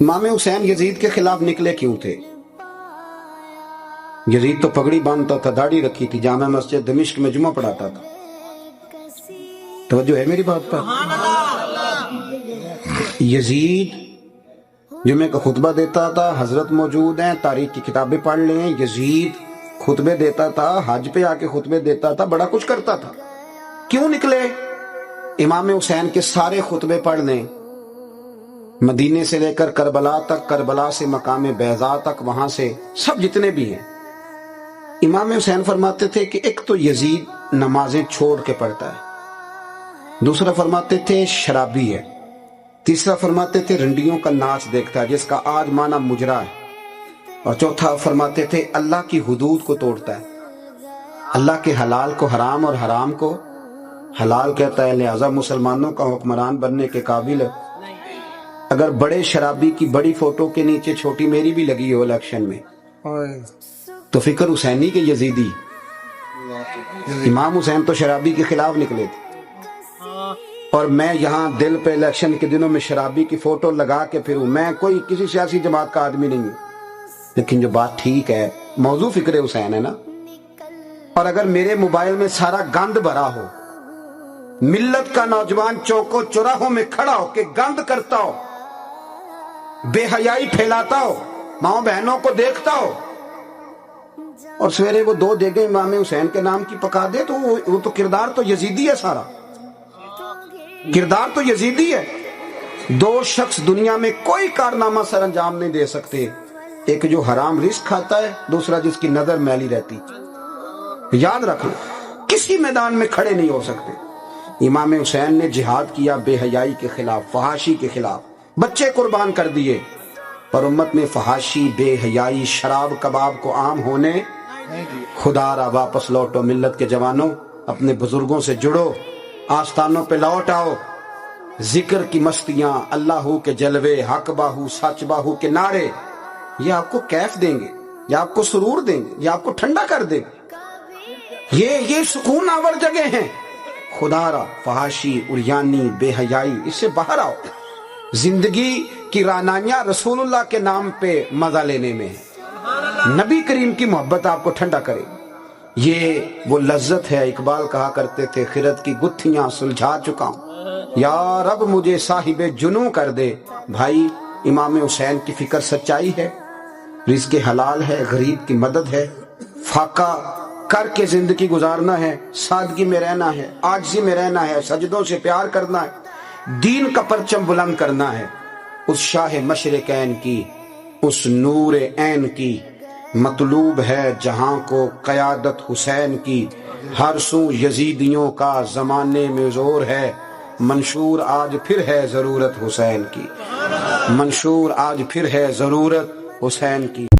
इमाम हुसैन यजीद के खिलाफ निकले क्यों थे? यजीद तो पगड़ी बांधता था, दाढ़ी रखी थी, जामा मस्जिद दमिश्क में जुमा पढ़ाता था। तवज्जो है मेरी बात पर? यजीद जुमे का खुतबा देता था, हजरत मौजूद हैं, तारीख की किताबें पढ़ लें। यजीद खुतबे देता था, हज पे आके खुतबे देता था, बड़ा कुछ करता था। क्यों निकले? इमाम हुसैन के सारे खुतबे पढ़ लें, मदीने से लेकर करबला तक, करबला से मकाम बैज़ा तक, वहां से सब जितने भी हैं। इमाम हुसैन फरमाते थे कि एक तो यजीद नमाजें छोड़ के पढ़ता है, दूसरा फरमाते थे शराबी है, तीसरा फरमाते थे रंडियों का नाच देखता है जिसका आज माना मुजरा है, और चौथा फरमाते थे अल्लाह की हुदूद को तोड़ता है, अल्लाह के हलाल को हराम और हराम को हलाल कहता है, लिहाजा मुसलमानों का हुक्मरान बनने के काबिल है। अगर बड़े शराबी की बड़ी फोटो के नीचे छोटी मेरी भी लगी हो इलेक्शन में तो फिक्र हुसैनी के यजीदी। इमाम हुसैन तो शराबी के खिलाफ निकले थे, और मैं यहाँ दिल पे इलेक्शन के दिनों में शराबी की फोटो लगा के फिरूं? मैं कोई किसी सियासी जमात का आदमी नहीं हूं, लेकिन जो बात ठीक है, मौजू फिक्र हुसैन है ना। और अगर मेरे मोबाइल में सारा गंद भरा हो, मिल्लत का नौजवान चौकों चौराहों में खड़ा हो के गंद करता हो, बेहयाई फैलाता हो, माओ बहनों को देखता हो, और सवेरे वो दो देगे इमाम हुसैन के नाम की पका दे, तो वो तो किरदार तो यजीदी है, सारा किरदार तो यजीदी है। दो शख्स दुनिया में कोई कारनामा सर अंजाम नहीं दे सकते, एक जो हराम रिस्क खाता है, दूसरा जिसकी नजर मैली रहती। याद रखना, किसी मैदान में खड़े नहीं हो सकते। इमाम हुसैन ने जिहाद किया बेहयाई के खिलाफ, फहाशी के खिलाफ, बच्चे कुर्बान कर दिए, पर उम्मत में फहाशी, बेहयाई, शराब कबाब को आम होने खुदारा वापस लौटो। मिल्लत के जवानों, अपने बुजुर्गों से जुड़ो, आस्थानों पे लौट आओ। जिक्र की मस्तियां, अल्लाहू के जलवे, हक बाहू सच बाहू के नारे, ये आपको कैफ देंगे, ये आपको सुरूर देंगे, ये आपको ठंडा कर देंगे। ये सुकून आवर जगह हैं। खुदारा फहाशी, उरियानी, बेहयाई, इससे बाहर आओ। जिंदगी की रानाइयां रसूलुल्लाह के नाम पे मजा लेने में है। नबी करीम की मोहब्बत आपको ठंडा करे, ये वो लज्जत है। इकबाल कहा करते थे, खिरत की गुत्थियां सुलझा चुका हूं, या रब मुझे साहिबे जुनू कर दे। भाई, इमाम हुसैन की फिक्र सच्चाई है, रिज़्क़ हलाल है, गरीब की मदद है, फाका करके जिंदगी गुजारना है, सादगी में रहना है, आजिज़ी में रहना है, सजदों से प्यार करना है, दीन का परचम बुलंद करना है। उस शाह मशरिकैन की, उस नूर ऐन की मतलूब है जहां को क़यादत हुसैन की। हर सू यजीदियों का ज़माने में ज़ोर है, मंशूर आज फिर है ज़रूरत हुसैन की, मंशूर आज फिर है ज़रूरत हुसैन की।